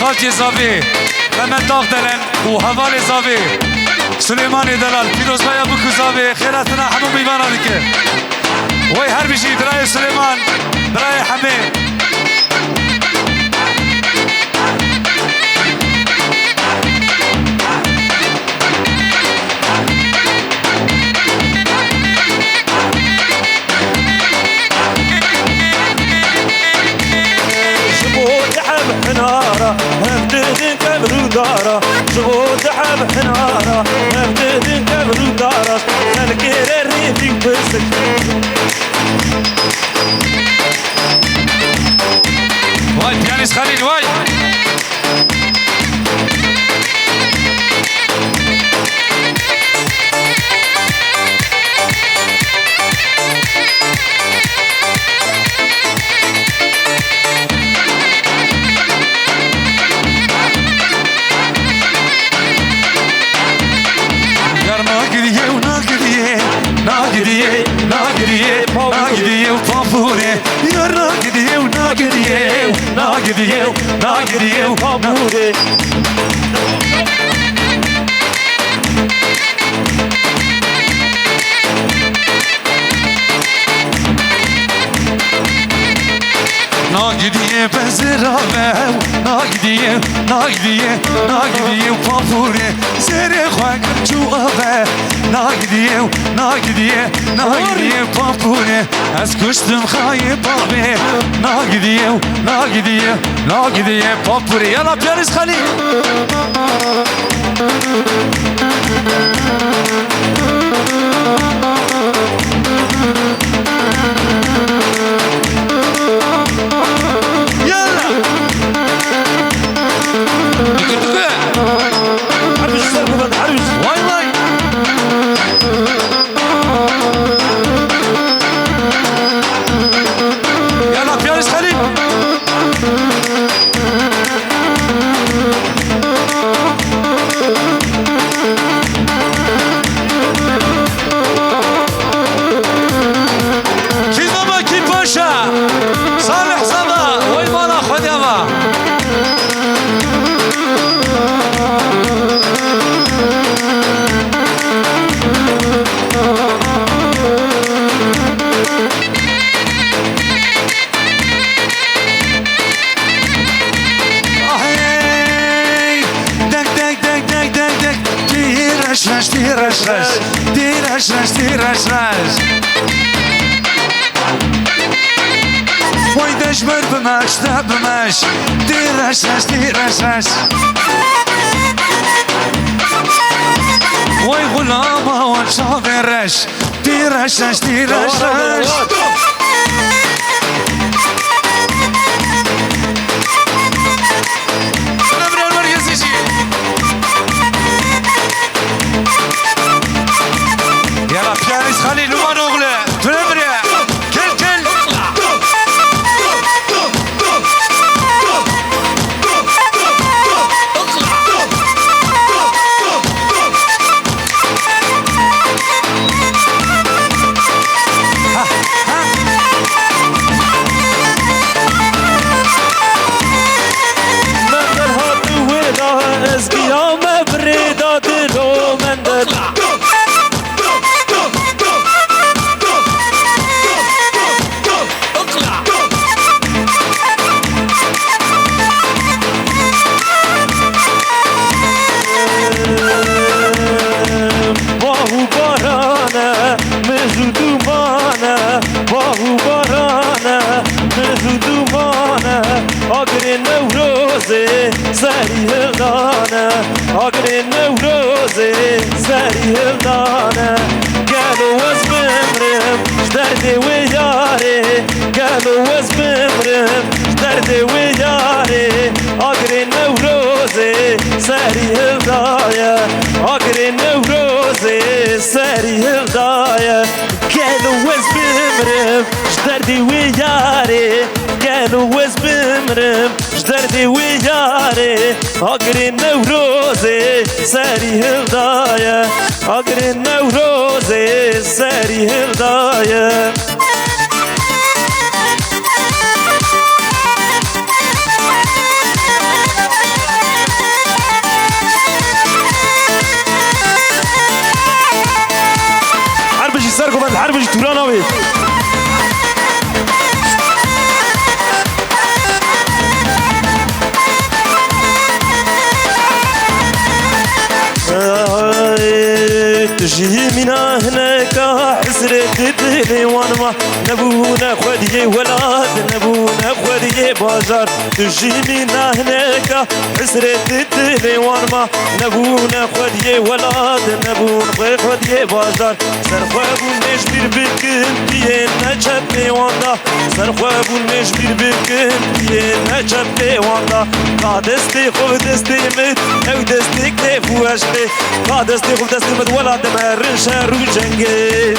خالتي زافي لما داغدلن وهوالي زافي سليماني دلال بيروز بايا بكو زافي خيراتنا حمو بيبانا لك وي هر بيجي دراي سليمان دراي حمي حنارة هبدين كبر دارة جبوت حب حنارة هبدين كبر دارة خلقير الريفي بسك واي بيانيس خليل واي ناقديه وطابوري يا ناقديه وناقديه ناقديه ناقديه وطابوري ناقديه بزرابه ناقديه ناقديه ناقديه وطابوري زري خوك جوابه ناقديه ناقديه ناقديه بابوري اسكشتم خايب بابي ناقديه ناقديه ناقديه بابوري يلا بيانيس خليل وای دشمر بمش دبمش دیرش وای غلام و شاورش دیرش يلا بيانيس خليل وما نغلى تنبري كل زهری هلدانه آگر نوروزه زهری هلدانه گلو از بمرم درد و یاره گلو از بمرم درد و یاره آگر نوروزه زهری هلدایه آگر نوروزه زهری هلدایه گلو از بمرم درد و یاره گلو از بمرم دردي وياري أقري النوروزي ساري هلدايا أقري النوروزي ساري هلدايا تجي منا هناك حسرت الدلي وانما نبونا خدي ولاد نبونا خدي بازار تجي منا هناك حسرت الدلي وانما نبونا خدي ولاد نبونا خدي بازار سرخوابون مجبير بكن بيه نجب واندا سرخوابون مجبير بكن بيه نجب واندا قادستي خو دستي مت او دستي كيف واشتي قادستي خو دستي مت ولا دمر شهر وجنگي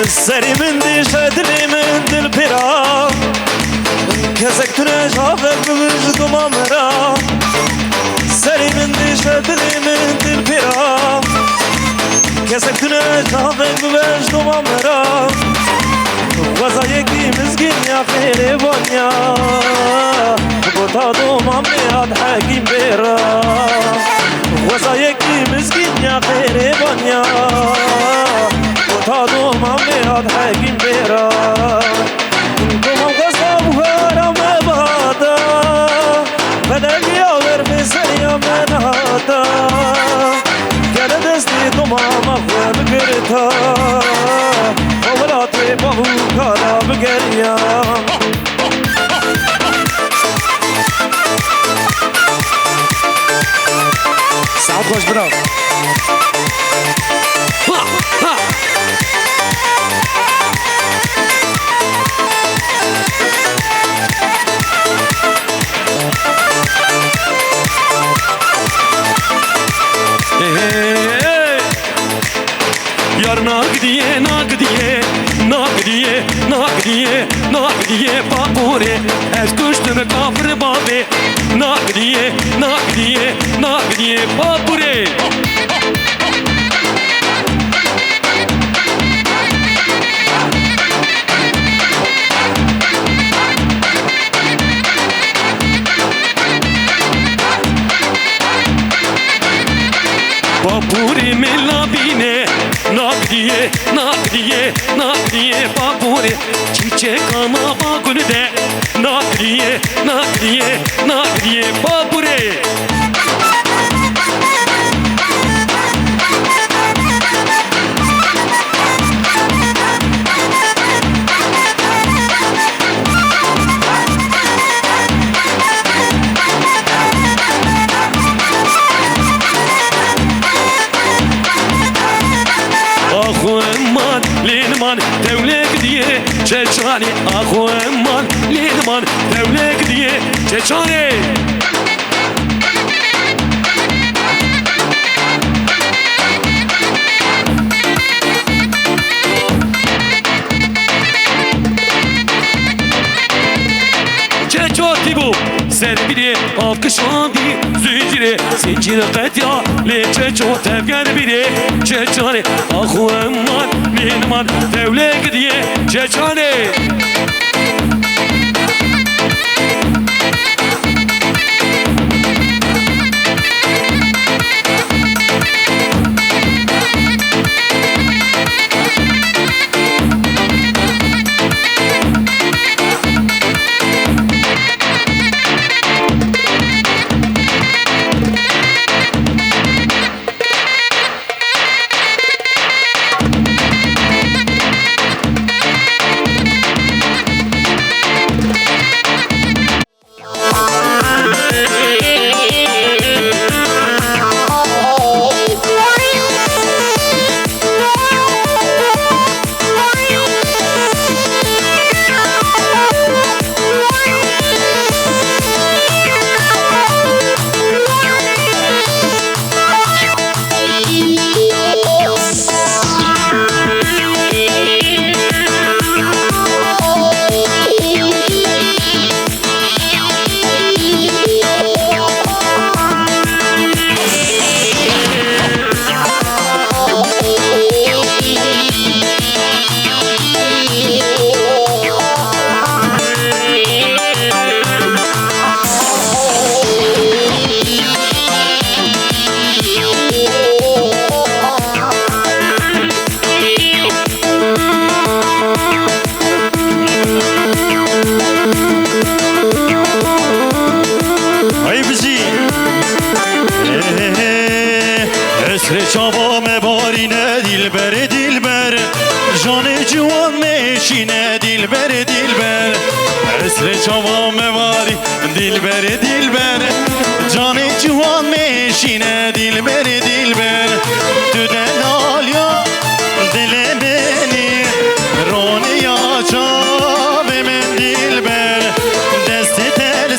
سري من دي شدلي من دل بيرا كزك تنجافك بوجد مامرا سري من دي شدلي من دل بيرا كزك تنجافك بوجد مامرا وزايكي مزقين يا خيري بانيا بطاطو مامي عاد حاكيم بيرا وزايكي مزقين يا خيري بانيا بطاطو مامي عاد حاكيم بيرا كنتم غصب وهرم بهاتا بدك يا غرب سريا من هاتا كان دستي طمامة وبقرتها ولا طيبه كان بقريا سعد خوش برا Yar nagdiye nagdiye nagdiye nagdiye nagdiye papure ez kuştum kafir babe nagdiye nagdiye nagdiye papure Papuri melabine Nagdiye, nagdiye, nagdiye papuri Çiçek ama bagülde Nagdiye, nagdiye, nagdiye papuri لينمان تولك ديه چچاني اخو امان لينمان تولك ديه چچاني چچوتي بو سربيري alkışlandı zinciri zinciri qatya le çeço tevger biri çeçane ahu emman minman devle gidiye çeçane عسر چاوا مبارینه دلبر دلبر جان جوان میشینه دلبر دلبر عسر چاوا مباری دلبر دلبر جان جوان میشینه دلبر دلبر تو دلالیا دل منی رونیا چاو من دلبر دست تل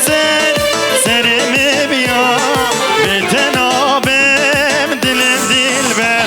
سرم بیا به تنابم دلم دلبر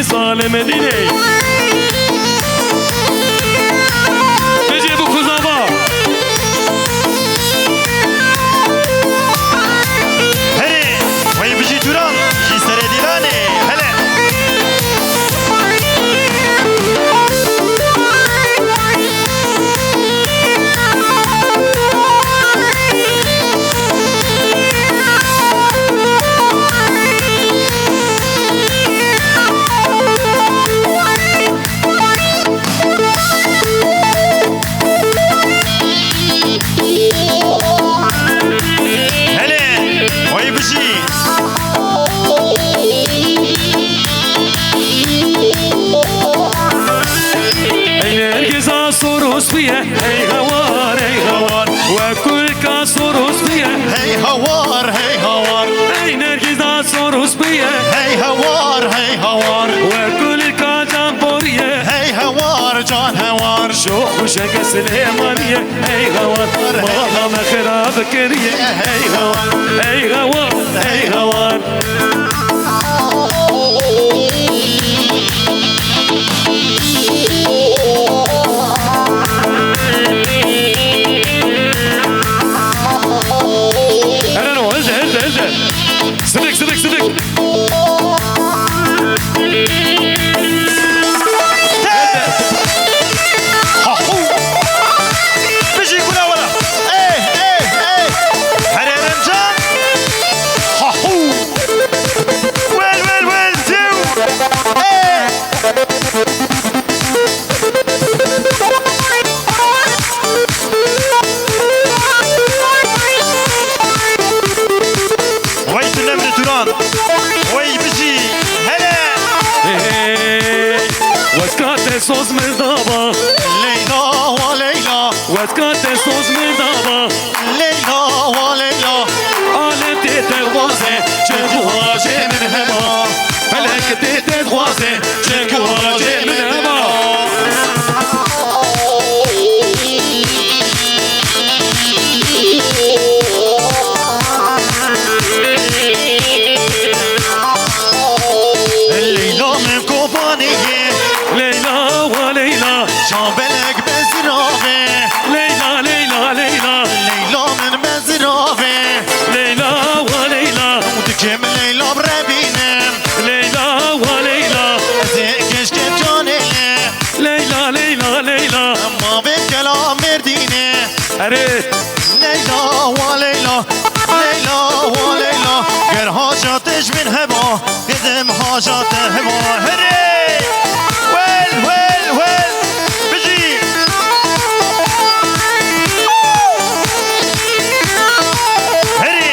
ظالم دینه بجی بو کزاوا هره وی بجی توران کی سر دیرانه هله هي هوار وكل كاسوروس بيه هي هوار هي نرجس سوروس بيه هي هوار وكل كاجان بوريه هي هوار جان هوار شوخ وشك سليمانيه هي هوار ما ما خراب كريه هي هوار صدق بيجي يقولها ولا ايه حريران جان وين زيو ويت النمر توران وي بيجي هلا واسكات صوص مردابا ليلى وليلى واسكات صوص مردابا ليلى وليلى قالت تغوازي شكوهاجي من هما فلك تغوازي شكوهاجي من هما شابلك بزرافي ليلى من بزرافي ليلى وليلى ودكم ليلى بربينم وليلى ازيكش كجاني ليلى اما بالكلام مرديني اري ليلى وليلى غير حاجاتش من هبا قدم حاجات هبا هري ويل بجي هري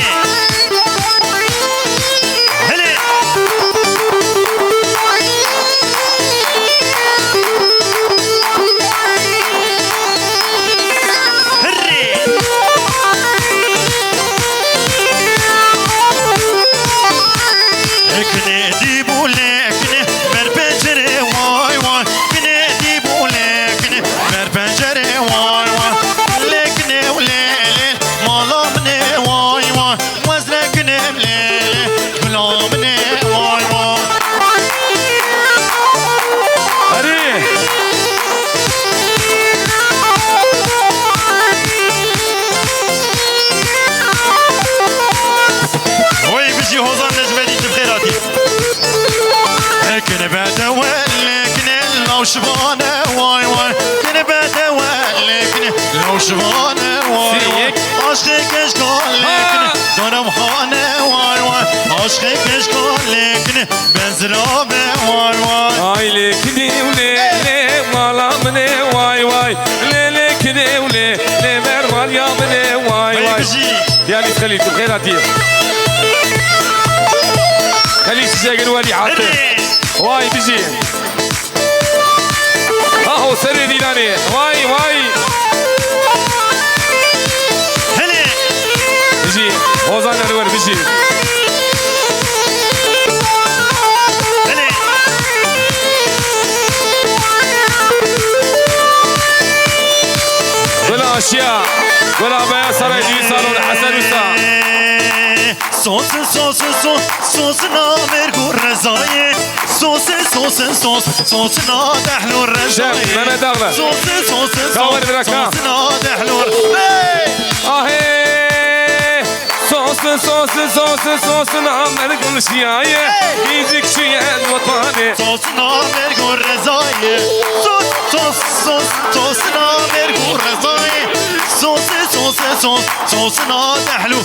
لو شبانه واي واي كن بده ولكن لو شبانه واي واي عشقك اشكال لكن دارم خانه واي واي عشقك اشكال لكن بنزرابه واي واي اي لكني ولي لي مالا مني واي واي لي لكني ولي لي مرمال يا مني واي واي يا لي خليكم خيراتي خليك تساقل ولي عاطف واي بيجي اهو سري ديلاني واي واي هلا بيجي وزان الور بيجي هلا ولا اشياء ولا بيا سراي دي صالون حسن وسا صوص صوص صوص صوص نامر الرزاية صوص صوص صوص صوص ناد حلو الرزاية شيف ماما داغلة صوص صوص كاور صوص بركة. صوص ناد حلو اهي صوص صوص صوص صوص نعمل كل شيء يجيك شيء الوطني صوص نامر الرزاية صوص صوص صوص صوص نامر الرزاية صوص صوص صوص صوص ناد حلو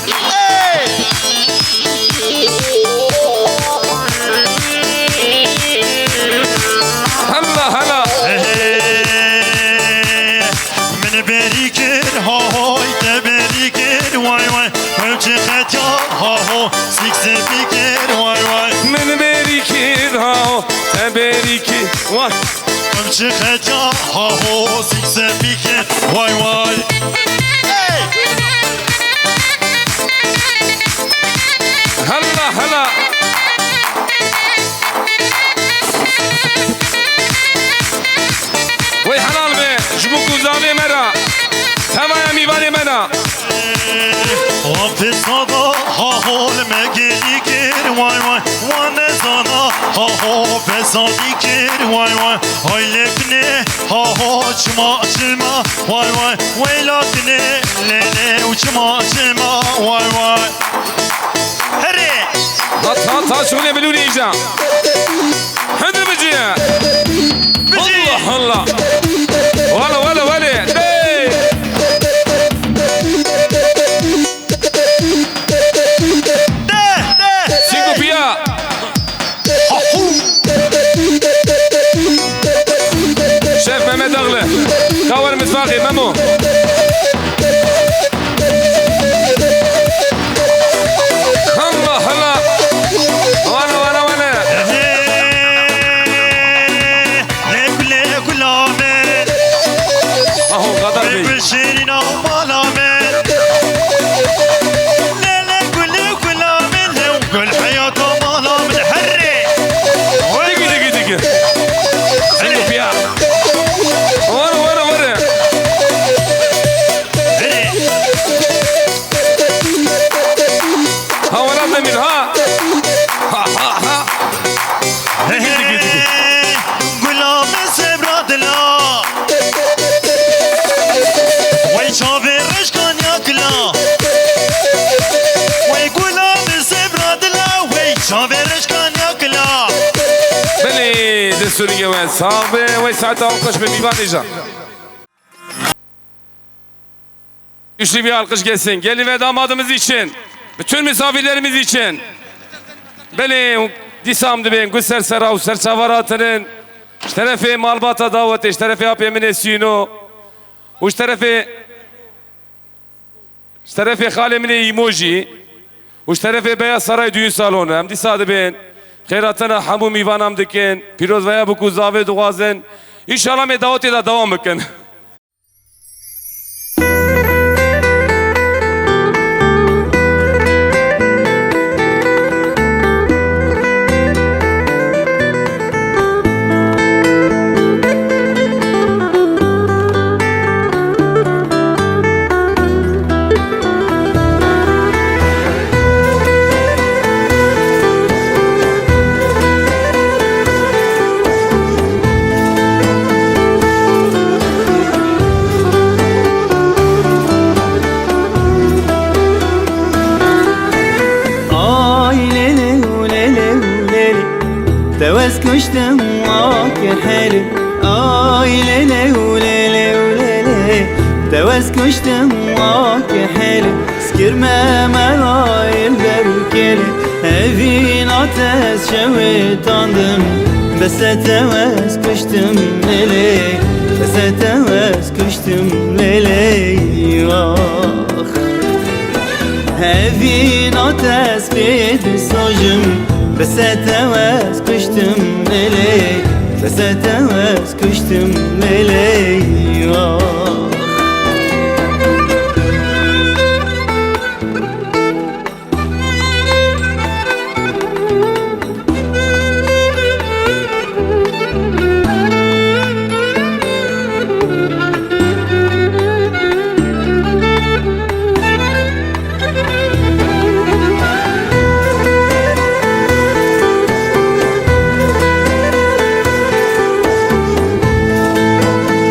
هلا هلا من بريكر هاي تبريكر واي واي همشي ختيا هاو سيكس بيكر واي واي من بريكي هاو تبريكي واي همشي ختيا هاو سيكس بيكر واي واي هلا هلا وي حلال بي جبوك وزاني مرا تما يا ميواني مرا وفي الصدى هاو المجيلي كير واي واي وانا صدى هاو في صدي كير واي واي هاي لكني هاو شما شما واي واي ويلاتني ليلي وشما شما واي واي هري هات هات هات شغلي بلوني اجا حد بجي الله الله ولا ولا ولا دي سيكو بيا شيف محمد اغلى كاور مصباحي مامو الله هلا وانا لكل عامل اهو غدر بي بالشيرين أمال عامل كل عامل كل حياة أمال عامل حري دقي دقي دقي سيكو بيا وانا ها ولا من ها ها غلام سبراد لا وي شافرش كان ياكلا وي غلام سبراد لا وي شافرش كان ياكلا بلي دي سوريا وين صابي وي ساعتها alkış be divan ica. Güçlü bir alkış gelsin. Gelin ve damadımız için. Bütün misafirlerimiz için. Beli disamdı ben Gusser Serav Serçavaratının şterefi malbata daveti şterefi hap yemin esino و şterefi halemine emoji و şterefi beyaz saray düğün salonu hem disadı ben خیراتنا همو میوانم دکن پیروز ویا بکو زاوه دوازن انشالله می دعوتی دا دوام بکن tez kuştum vaki heli Skirme merayil berkeli Evin ateş şevitandım Besetevez kuştum lele Besetevez kuştum lele ah Evin ateş bir sojum Besetevez kuştum lele Besetevez kuştum lele ah